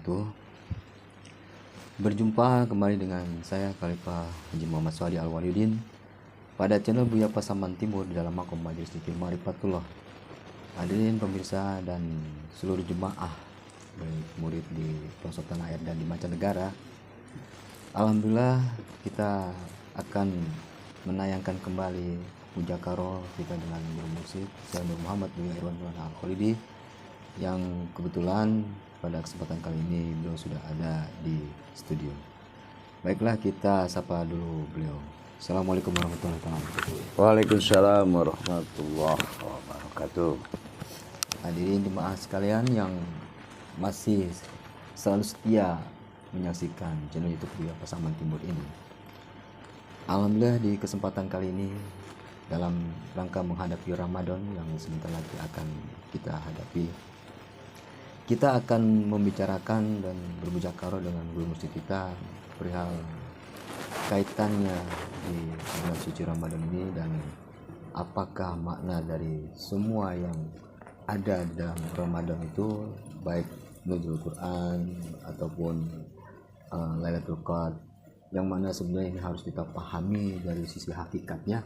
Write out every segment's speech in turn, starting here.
wabarakatuh. Berjumpa kembali dengan saya Khalifah Haji Muhammad Suhadi Al-Walidin pada channel Buya Pasaman Timur di dalam Makom Majelis Zikir Ma'rifatullah. Hadirin pemirsa dan seluruh jemaah baik murid di pelosok tanah air dan di mancanegara, alhamdulillah kita akan menayangkan kembali mujakarah kita dengan guru musik Syekh Nur Muhammad bin Irwan Al-Khalidi, yang kebetulan pada kesempatan kali ini beliau sudah ada di studio. Baiklah, kita sapa dulu beliau. Assalamualaikum warahmatullahi wabarakatuh. Waalaikumsalam warahmatullahi wabarakatuh. Hadirin jemaah sekalian yang masih selalu setia menyaksikan channel YouTube Buya Pasaman Timur ini. Alhamdulillah di kesempatan kali ini dalam rangka menghadapi Ramadan yang sebentar lagi akan kita hadapi, kita akan membicarakan dan bermujakarah dengan guru musik kita perihal kaitannya di bulan suci Ramadan ini dan apakah makna dari semua yang ada dalam Ramadan itu, baik nuzul Quran ataupun Lailatul Qadar, yang mana sebenarnya ini harus kita pahami dari sisi hakikatnya,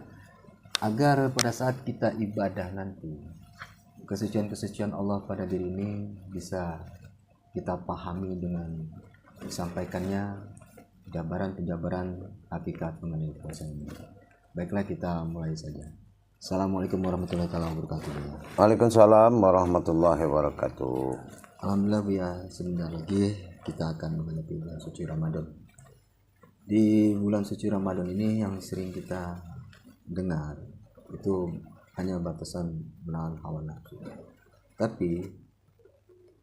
agar pada saat kita ibadah nanti kesucian-kesucian Allah pada diri ini bisa kita pahami dengan disampaikannya penjabaran hakikat mengenai puasa ini. Baiklah, kita mulai saja. Assalamualaikum warahmatullahi wabarakatuh. Waalaikumsalam warahmatullahi wabarakatuh. Alhamdulillah ya, sebentar lagi kita akan menghadapi bulan suci Ramadan. Di bulan suci Ramadan ini yang sering kita dengar itu hanya batasan menahan hawa nafsu. Tapi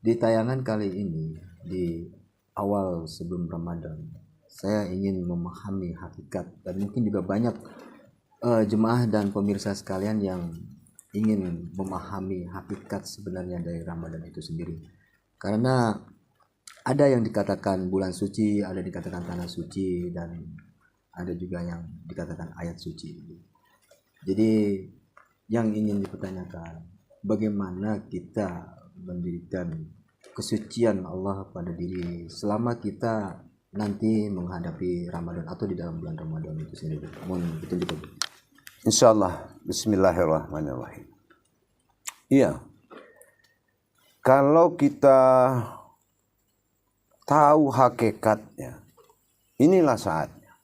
di tayangan kali ini, di awal sebelum Ramadan, saya ingin memahami hakikat, dan mungkin juga banyak jemaah dan pemirsa sekalian yang ingin memahami hakikat sebenarnya dari Ramadan itu sendiri. Karena ada yang dikatakan bulan suci, ada dikatakan tanah suci, dan ada juga yang dikatakan ayat suci. Jadi yang ingin dipertanyakan, bagaimana kita mendirikan kesucian Allah pada diri selama kita nanti menghadapi Ramadan atau di dalam bulan Ramadan itu sendiri. Mohon petunjuk. Insyaallah. Bismillahirrahmanirrahim. Iya. Kalau kita tahu hakikatnya, inilah saatnya.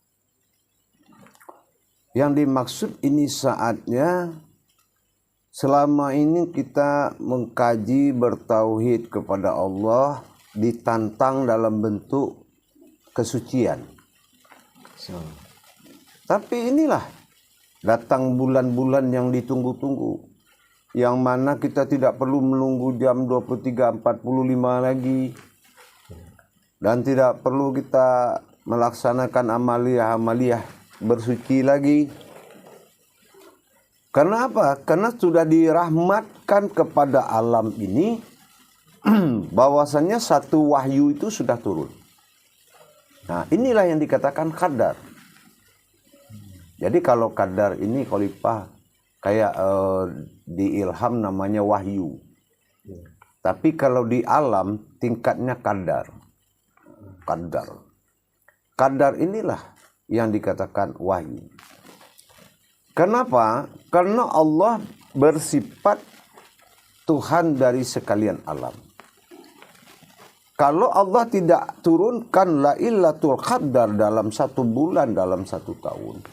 Yang dimaksud ini saatnya, selama ini kita mengkaji bertauhid kepada Allah, ditantang dalam bentuk kesucian. Tapi inilah datang bulan-bulan yang ditunggu-tunggu, yang mana kita tidak perlu menunggu jam 23.45 lagi, dan tidak perlu kita melaksanakan amaliyah bersuci lagi. Karena apa? Karena sudah dirahmatkan kepada alam ini bahwasannya satu wahyu itu sudah turun. Nah, inilah yang dikatakan qadar. Jadi kalau qadar ini Khalifah kayak di ilham namanya wahyu. Tapi kalau di alam tingkatnya qadar. Qadar inilah yang dikatakan wahyu. Kenapa? Karena Allah bersifat Tuhan dari sekalian alam. Kalau Allah tidak turunkan Lailatul Qadar dalam satu bulan, dalam satu tahun,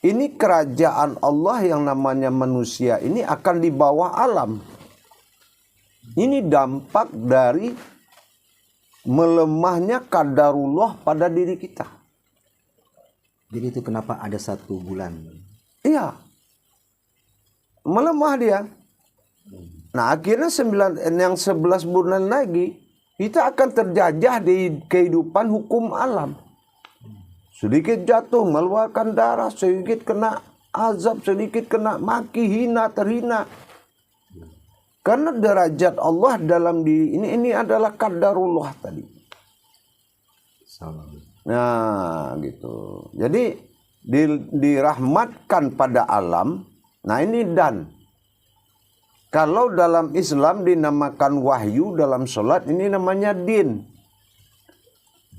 ini kerajaan Allah yang namanya manusia ini akan di bawah alam. Ini dampak dari melemahnya qadarullah pada diri kita. Jadi itu kenapa ada satu bulan? Iya. Melemah dia. Nah, akhirnya 11 bulan lagi kita akan terjajah di kehidupan hukum alam. Sedikit jatuh, mengeluarkan darah, sedikit kena azab, sedikit kena maki, hina, terhina. Karena derajat Allah dalam diri ini adalah qadarullah tadi. Nah, gitu. Jadi dirahmatkan pada alam. Nah, ini dan Kalau dalam Islam dinamakan wahyu, dalam sholat ini namanya din.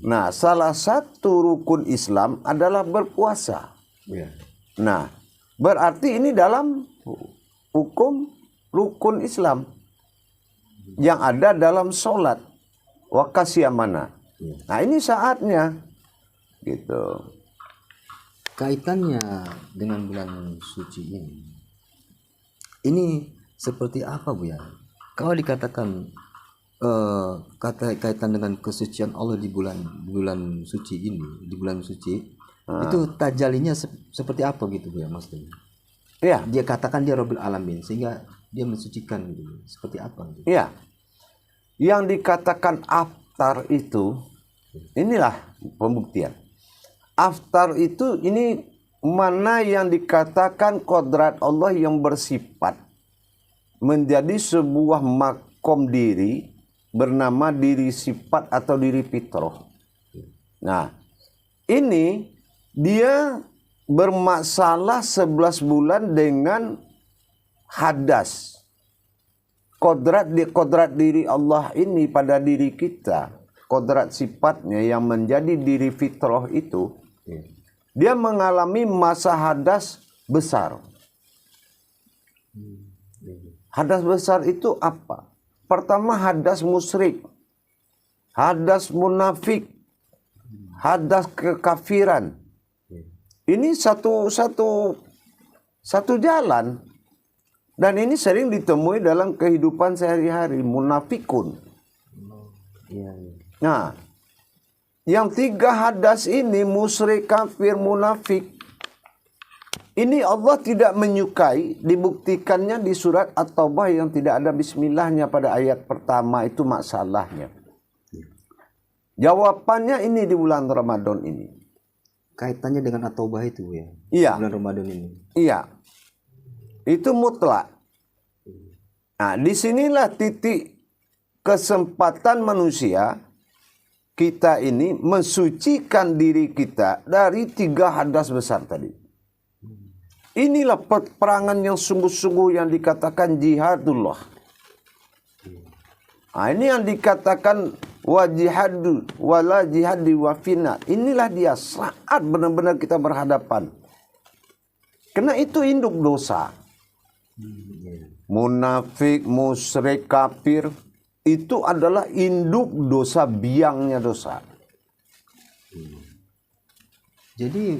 Nah, salah satu rukun Islam adalah berpuasa. Ya. Nah, berarti ini dalam hukum rukun Islam yang ada dalam sholat wakasyamana. Nah, ini saatnya gitu. Kaitannya dengan bulan suci ini seperti apa, Bu ya? Kalau dikatakan kaitan dengan kesucian Allah di bulan suci ini, di bulan suci, itu tajalinya seperti apa gitu, Bu ya, maksudnya? Iya, Dia katakan dia Rabbil Alamin sehingga dia mensucikan gitu. Seperti apa gitu? iya. Yang dikatakan aftar itu, inilah pembuktian. Aftar itu ini mana yang dikatakan kodrat Allah yang bersifat menjadi sebuah makom diri bernama diri sifat atau diri fitrah. Nah, ini dia bermasalah 11 bulan dengan hadas. Kodrat diri Allah ini pada diri kita, kodrat sifatnya yang menjadi diri fitrah itu, dia mengalami masa hadas besar. Hadas besar itu apa? Pertama hadas musyrik, hadas munafik, hadas kekafiran. Ini satu jalan. Dan ini sering ditemui dalam kehidupan sehari-hari, munafikun. Nah, yang 3 hadas ini, musyrik, kafir, munafik, ini Allah tidak menyukai, dibuktikannya di surat At-Taubah yang tidak ada bismillahnya pada ayat pertama, itu masalahnya. Jawabannya ini di bulan Ramadan ini. Kaitannya dengan At-Taubah itu, Bu ya? Iya. Bulan Ramadan ini. Iya. Itu mutlak. Nah, disinilah titik kesempatan manusia kita ini mensucikan diri kita dari 3 hadas besar tadi. Inilah peperangan yang sungguh-sungguh yang dikatakan jihadullah. Nah, ini yang dikatakan wa jihadu wala jihadi wa fina. Inilah dia saat benar-benar kita berhadapan. Karena itu induk dosa. Munafik, musyrik, kafir itu adalah induk dosa, biangnya dosa. Jadi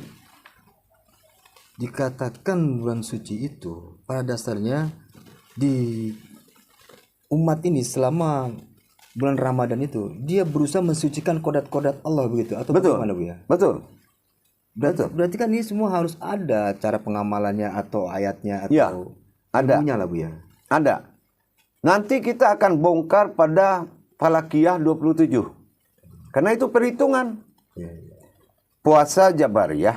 dikatakan bulan suci itu pada dasarnya di umat ini selama bulan Ramadan itu dia berusaha mensucikan kodat-kodat Allah begitu atau Betul. bagaimana, Bu ya? Betul. Berarti kan ini semua harus ada cara pengamalannya atau ayatnya Ya, atau ada. ilmunya lah, Bu ya. Ada. Nanti kita akan bongkar pada Falakiyah 27. Karena itu perhitungan. Ya, Puasa Jabariyah.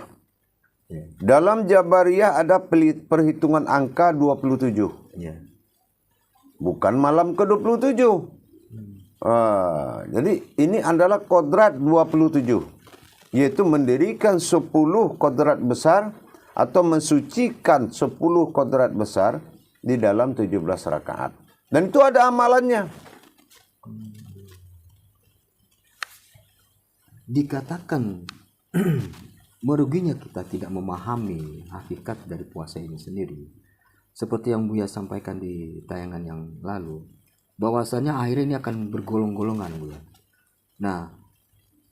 ya, Dalam Jabariyah ada perhitungan angka 27. ya. Bukan malam ke-27. Jadi ini adalah kodrat 27. Yaitu mendirikan 10 kodrat besar atau mensucikan 10 kodrat besar di dalam 17 rakaat. Dan itu ada amalannya. Dikatakan meruginya kita tidak memahami hakikat dari puasa ini sendiri. Seperti yang Buya sampaikan di tayangan yang lalu, bahwasanya akhirnya ini akan bergolong-golongan, Buya. Nah,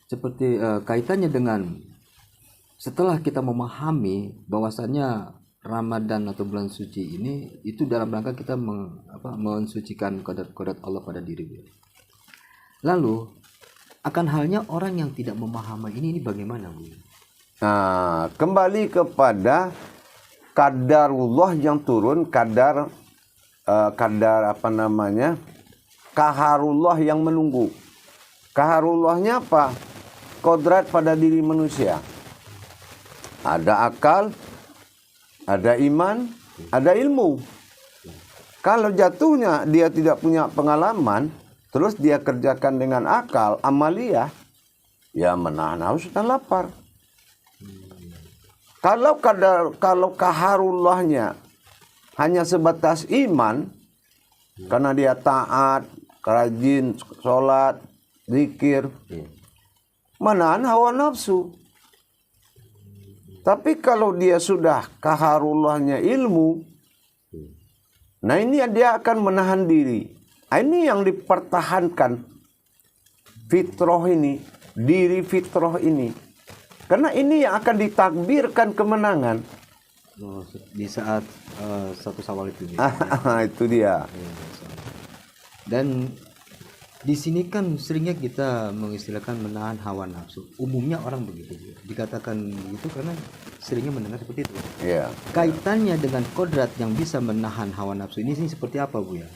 seperti kaitannya dengan setelah kita memahami bahwasanya Ramadan atau bulan suci ini itu dalam rangka kita mensucikan kodrat-kodrat Allah pada diri. Lalu akan halnya orang yang tidak memahami ini bagaimana, Bu? Nah, kembali kepada kadarullah yang turun, kadar kaharullah yang menunggu. Kaharullahnya apa? Kodrat pada diri manusia. Ada akal, ada iman, ada ilmu. Kalau jatuhnya dia tidak punya pengalaman, terus dia kerjakan dengan akal, amaliyah, ya menahan haus dan lapar. Kalau kaharullahnya hanya sebatas iman, karena dia taat, rajin, sholat, zikir, menahan hawa nafsu. Tapi kalau dia sudah kaharullahnya ilmu, nah ini dia akan menahan diri. Nah, ini yang dipertahankan fitrah ini, diri fitrah ini. Karena ini yang akan ditakbirkan kemenangan. Di saat satu Syawal itu. Itu dia. Dan di sini kan seringnya kita mengistilahkan menahan hawa nafsu. Umumnya orang begitu. Dikatakan begitu karena seringnya mendengar seperti itu. Iya. Kaitannya dengan kodrat yang bisa menahan hawa nafsu ini seperti apa, Bu ya?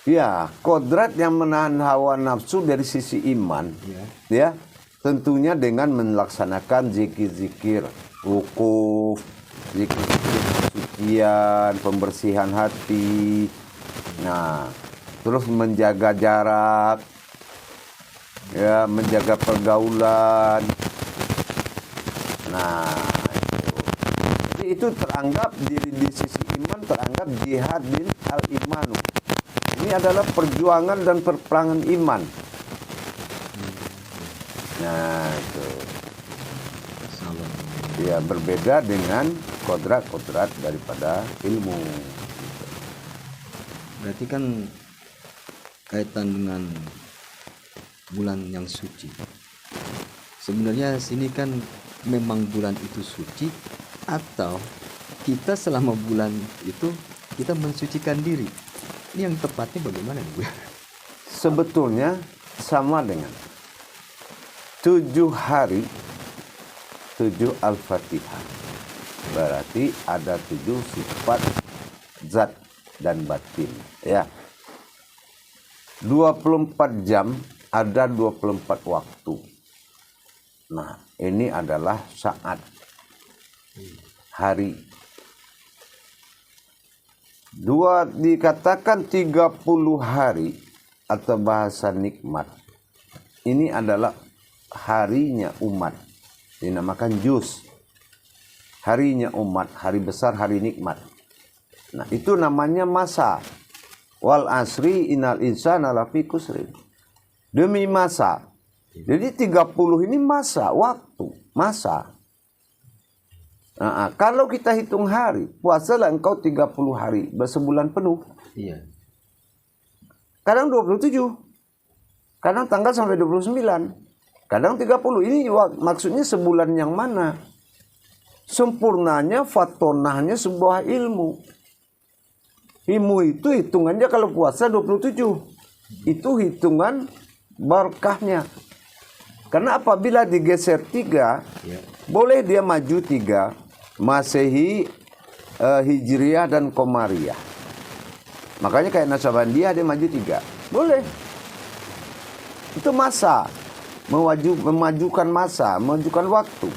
Ya, kodrat yang menahan hawa nafsu dari sisi iman, ya, tentunya dengan melaksanakan zikir-zikir, wukuf, zikir-zikir kesucian, pembersihan hati. Nah, terus menjaga jarak, ya, menjaga pergaulan. Nah, itu teranggap di sisi iman teranggap jihad bin al-imanu. Ini adalah perjuangan dan perperangan iman. Nah, itu. Ya, berbeda dengan kodrat-kodrat daripada ilmu. Berarti kan kaitan dengan bulan yang suci. Sebenarnya sini kan memang bulan itu suci, atau kita selama bulan itu kita mensucikan diri. Ini yang tepatnya bagaimana, Bu? Sebetulnya sama dengan 7 hari 7 Al-Fatihah. Berarti ada 7 sifat zat dan batin, ya. 24 jam ada 24 waktu. Nah, ini adalah saat, hari. Dikatakan 30 hari atau bahasa nikmat. Ini adalah harinya umat. Dinamakan juz. Harinya umat, hari besar, hari nikmat. Nah, itu namanya masa. Wal asri innal insana lafi khusrin. Demi masa. Jadi 30 ini masa, waktu, masa. Nah, kalau kita hitung hari, puasalah engkau 30 hari, bersebulan penuh. Iya. Kadang 27. Kadang tanggal sampai 29. Kadang 30. Ini maksudnya sebulan yang mana? Sempurnanya, fatonahnya sebuah ilmu. Ilmu itu hitungannya kalau puasa 27. Itu hitungan berkahnya. Karena apabila digeser 3, boleh dia maju 3. Masehi, Hijriyah dan Komariah. Makanya kayak Nasabandiah dia maju 3. Boleh. Itu masa. Memajukan masa, memajukan waktu.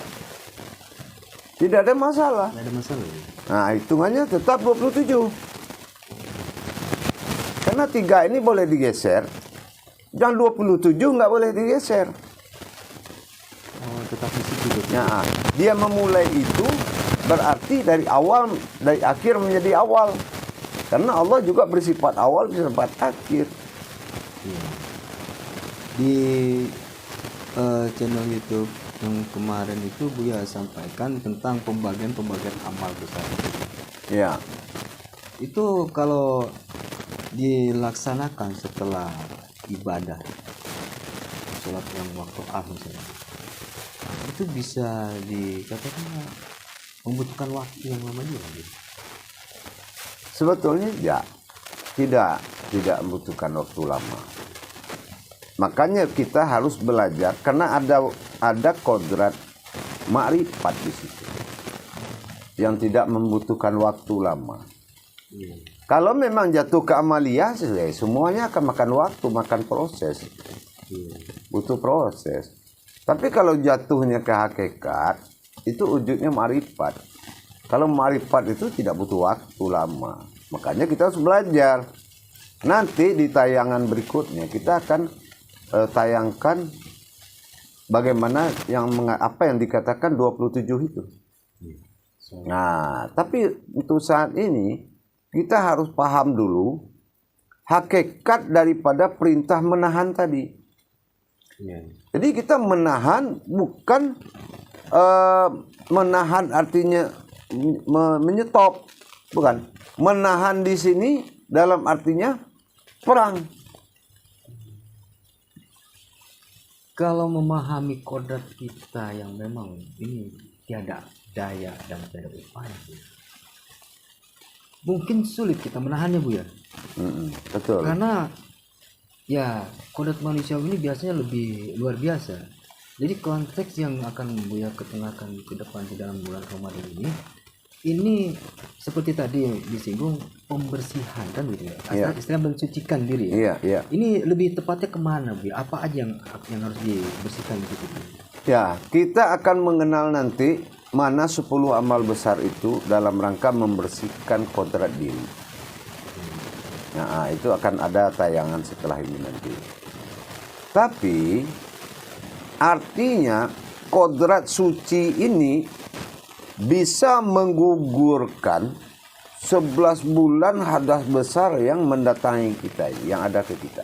Tidak ada masalah. Tidak ada masalah. Nah, hitungannya tetap 27. Karena 3 ini boleh digeser. Dan 27 nggak boleh digeser. Oh, tetap di situ. Nah, dia memulai itu berarti dari awal, dari akhir menjadi awal. Karena Allah juga bersifat awal, bersifat akhir. Iya. Di channel YouTube yang kemarin itu Buya sampaikan tentang pembagian amal besar. Ya. Itu kalau dilaksanakan setelah ibadah, sholat yang waktu misalnya, itu bisa dikatakan membutuhkan waktu yang lama juga gitu. Sebetulnya ya, tidak membutuhkan waktu lama. Makanya kita harus belajar karena ada kodrat makrifat di situ yang tidak membutuhkan waktu lama. Kalau memang jatuh ke amaliyah, semuanya akan makan waktu, makan proses, butuh proses. Tapi kalau jatuhnya ke hakikat, itu wujudnya makrifat. Kalau makrifat itu tidak butuh waktu lama. Makanya kita harus belajar. Nanti di tayangan berikutnya kita akan tayangkan bagaimana apa yang dikatakan 27 itu. Nah, tapi untuk saat ini kita harus paham dulu hakikat daripada perintah menahan tadi. Iya. Jadi kita menahan bukan menahan artinya menyetop, bukan. Menahan di sini dalam artinya perang. Kalau memahami kodrat kita yang memang ini tiada daya dan tiada upaya, Bu, mungkin sulit kita menahannya, Bu ya. Betul. Karena ya kodrat manusia ini biasanya lebih luar biasa. Jadi konteks yang akan Buya ketengahkan ke depan di dalam bulan Ramadan ini seperti tadi disinggung pembersihan kan gitu ya. Istilah mensucikan diri ya. Iya, iya. Ini lebih tepatnya kemana, Bu? Apa aja yang harus dibersihkan gitu? Ya, kita akan mengenal nanti mana 10 amal besar itu dalam rangka membersihkan kodrat diri. Nah, itu akan ada tayangan setelah ini nanti. Tapi artinya kodrat suci ini bisa menggugurkan 11 bulan hadas besar yang mendatangi kita, yang ada ke kita.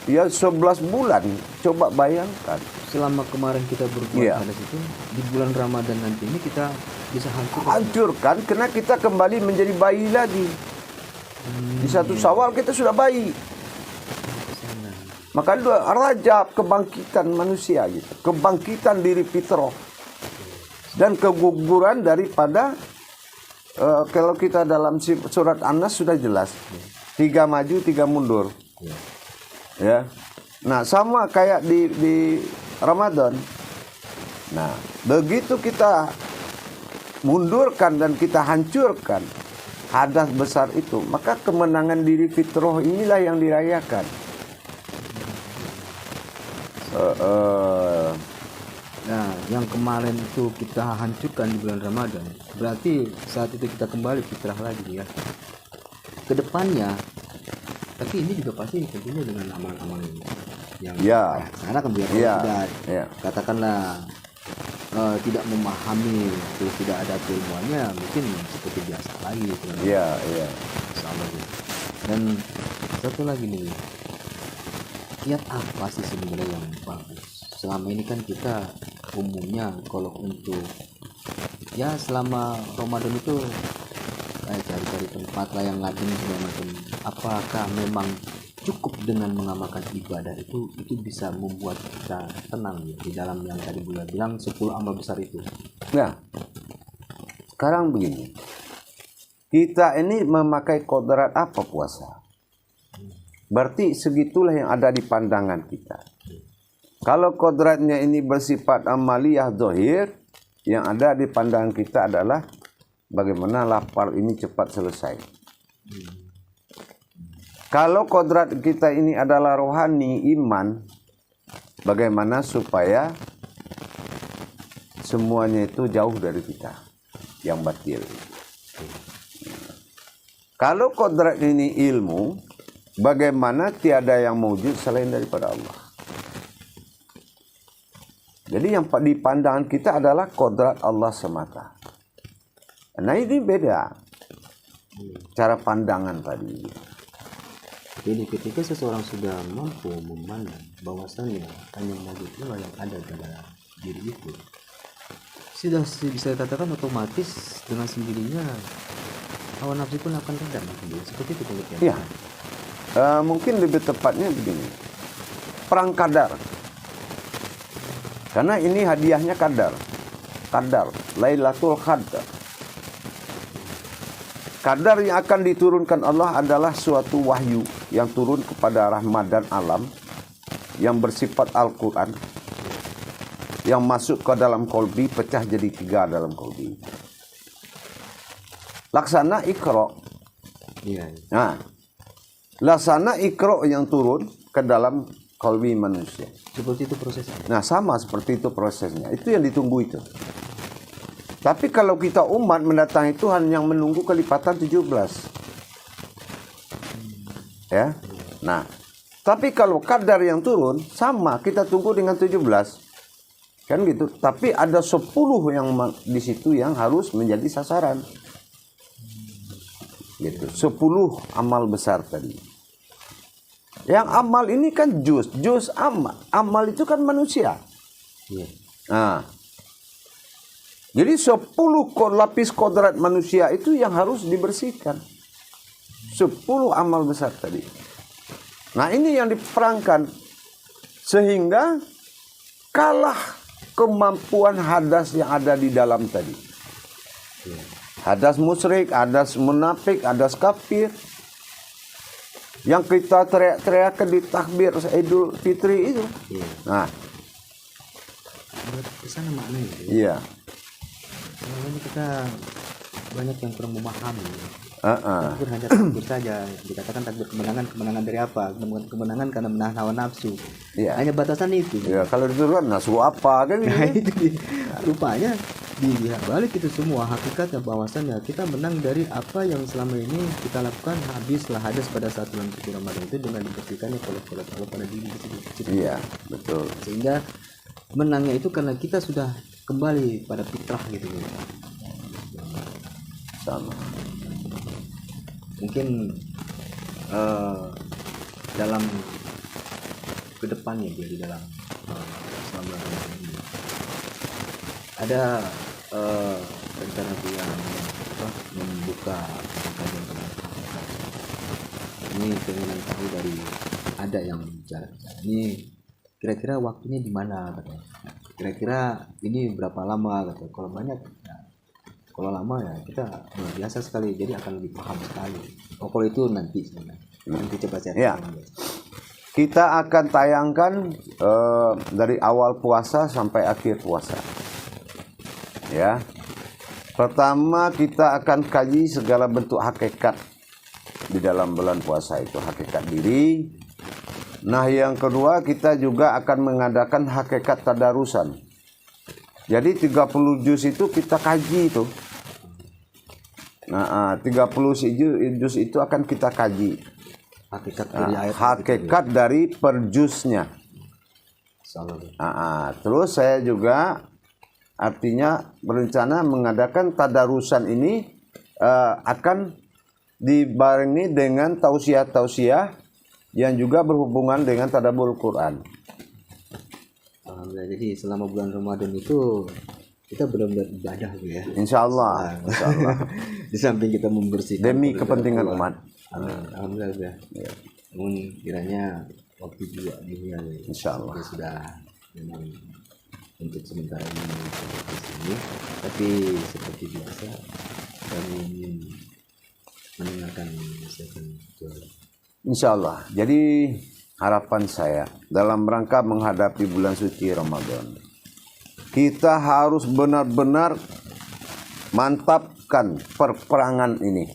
Ya 11 bulan, coba bayangkan. Selama kemarin kita berbuat hadas itu, di bulan Ramadan nanti ini kita bisa hancurkan karena kita kembali menjadi bayi lagi. Di 1 Syawal kita sudah bayi. Maka Rajab kebangkitan manusia gitu, kebangkitan diri fitrah dan keguguran daripada kalau kita dalam surat An-Nas sudah jelas 3 maju 3 mundur. Ya, nah sama kayak di Ramadan. Nah, begitu kita mundurkan dan kita hancurkan hadas besar itu, maka kemenangan diri fitrah inilah yang dirayakan. Nah, yang kemarin itu kita hancurkan di bulan Ramadan, berarti saat itu kita kembali fitrah lagi ya. Kedepannya, tapi ini juga pasti tentunya dengan amal-amal yang karena kan biar katakanlah tidak memahami, terus tidak ada keilmuannya, mungkin seperti biasa lagi. Sama gitu. Dan satu lagi nih, kiat apa sih sebenarnya yang bagus? Selama ini kan kita umumnya kalau untuk ya selama Ramadan itu cari-cari tempat lah yang ngaji segala macam. Apakah memang cukup dengan mengamalkan ibadah itu bisa membuat kita tenang ya, di dalam yang tadi Buya bilang 10 amal besar itu? Nah, sekarang begini, kita ini memakai kodrat apa puasa? Berarti segitulah yang ada di pandangan kita. Kalau kodratnya ini bersifat amaliyah zahir, yang ada di pandangan kita adalah bagaimana lapar ini cepat selesai. Kalau kodrat kita ini adalah rohani, iman, bagaimana supaya semuanya itu jauh dari kita yang batil. Kalau kodrat ini ilmu, bagaimana tiada yang mewujud selain daripada Allah. Jadi yang di pandangan kita adalah kodrat Allah semata. Nah ini beda cara pandangan tadi. Jadi ketika seseorang sudah mampu memandang bahwasannya hanya wujud Allah yang ada dalam diri itu, sudah bisa katakan otomatis dengan sendirinya hawa nafsu pun akan redam. Seperti itu pengertian. Ya, mungkin lebih tepatnya begini, perang Qadar. Karena ini hadiahnya Qadar, Lailatul Qadar. Qadar yang akan diturunkan Allah adalah suatu wahyu yang turun kepada rahmat dan alam, yang bersifat Al-Quran, yang masuk ke dalam kolbi, pecah jadi 3 dalam kolbi. Laksana Iqra. Nah, laksana Iqra yang turun ke dalam kolbi manusia. Seperti itu prosesnya. Nah, sama seperti itu prosesnya. Itu yang ditunggu itu. Tapi kalau kita umat mendatangi Tuhan yang menunggu kelipatan 17. Ya. Nah, tapi kalau kadar yang turun sama, kita tunggu dengan 17. Kan gitu. Tapi ada 10 yang di situ yang harus menjadi sasaran. Gitu. 10 amal besar tadi. Yang amal ini kan juz amal. Amal itu kan manusia. Iya. Nah, jadi 10 lapis kodrat manusia itu yang harus dibersihkan. 10 amal besar tadi. Nah, ini yang diperangkan sehingga kalah kemampuan hadas yang ada di dalam tadi. Hadas musyrik, hadas munafik, hadas kafir. Yang kita teriak-teriakan di takbir Idul Fitri itu. Iya. Nah, Kesana maknanya. iya. Ini kita banyak yang kurang memahami. Uh-uh. Takbir hanya takbir saja. Dikatakan takbir kemenangan dari apa? Kemenangan karena menahan hawa nafsu. Iya. Hanya batasan itu. Ya, kalau diturunkan nasu apa kan Nah, gitu. itu rupanya dilihat balik itu semua hakikatnya bahwasannya kita menang dari apa yang selama ini kita lakukan, habislah hadas pada saat bulan suci Ramadan itu dengan dibersihkannya oleh Allah pada diri kita. Iya, betul. Sehingga menangnya itu karena kita sudah kembali pada fitrah gitu. Sama. Mungkin dalam kedepannya dia di dalam selama Ramadan ini ada rencana dia membuka kajian tentang hakikat. Ini keinginan tahu dari ada yang bicara ini kira-kira waktunya di mana katanya. Kira-kira ini berapa lama katanya. Kalau banyak ya, kalau lama ya kita luar biasa sekali, jadi akan lebih paham sekali. Oh, kalau itu nanti sebenarnya. Nanti coba saya Ya. Kita akan tayangkan dari awal puasa sampai akhir puasa. Ya. Pertama kita akan kaji segala bentuk hakikat di dalam bulan puasa itu, hakikat diri. Nah, yang kedua kita juga akan mengadakan hakikat tadarusan. Jadi 30 juz itu kita kaji itu. Nah, 30 juz itu akan kita kaji. Hakikat dari ayat Hakikat dari per juznya. Terus saya juga artinya berencana mengadakan tadarusan ini akan dibarengi dengan tausiah-tausiah yang juga berhubungan dengan tadabbur Quran. Alhamdulillah, jadi selama bulan Ramadan itu kita benar-benar ibadah gitu ya. Insya Allah. Di samping kita membersihkan Demi kepentingan umat. Alhamdulillah. Ya. Namun kiranya waktu juga dunia Insya Allah. sudah memang untuk sementara ini di sini. Tapi seperti biasa kami ingin mendengarkan nasihat Insya Allah. Jadi harapan saya dalam rangka menghadapi bulan suci Ramadan, kita harus benar-benar mantapkan perperangan ini.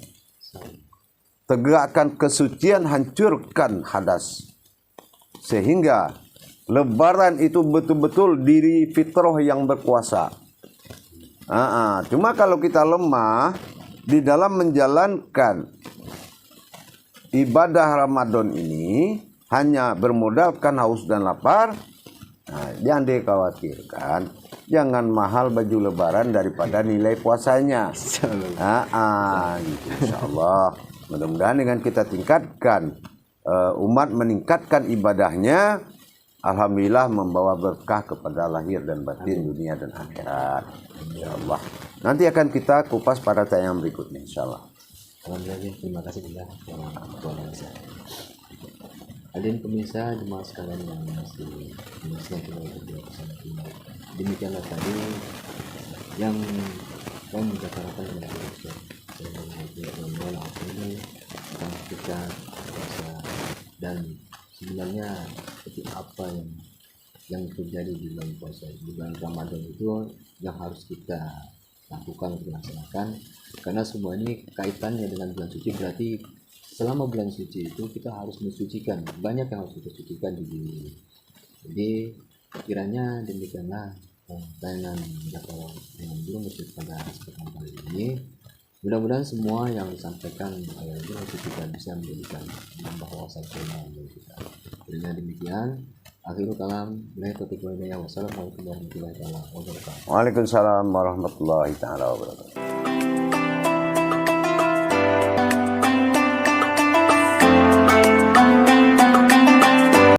Tegakkan kesucian, hancurkan hadas. Sehingga Lebaran itu betul-betul diri fitrah yang berkuasa. Cuma kalau kita lemah di dalam menjalankan ibadah Ramadan ini, hanya bermodalkan haus dan lapar, jangan dikhawatirkan. Jangan mahal baju Lebaran daripada nilai puasanya. Gitu, Insya Allah. Mudah-mudahan dengan kita tingkatkan, umat meningkatkan ibadahnya, alhamdulillah membawa berkah kepada lahir dan batin, dunia dan akhirat. Insya Allah. Nanti akan kita kupas pada tayangan berikutnya, insya Allah. Alhamdulillah, terima kasih juga Tuhan Yesus. Hadirin pemirsa, jemaah sekalian yang masih menyaksikan kita berdua bersama kita. Demikianlah tadi yang saya menjawabkan kepada Ustaz ini tentang kita puasa dan sebenarnya seperti apa yang terjadi di bulan puasa, di bulan Ramadan itu yang harus kita lakukan, kita laksanakan, karena semua ini kaitannya dengan bulan suci. Berarti selama bulan suci itu kita harus mensucikan, banyak yang harus kita sucikan di diri. Jadi kiranya demikianlah tayangan Jakarta dengan Guru Masjid pada kesempatan kali ini. Mudah-mudahan semua yang disampaikan oleh Guru kita bisa menjadikan menambah wawasan bagi kita. Kiranya demikian. Akhirul kalam, wassalamualaikum warahmatullahi wabarakatuh. Waalaikumsalam warahmatullahi wabarakatuh.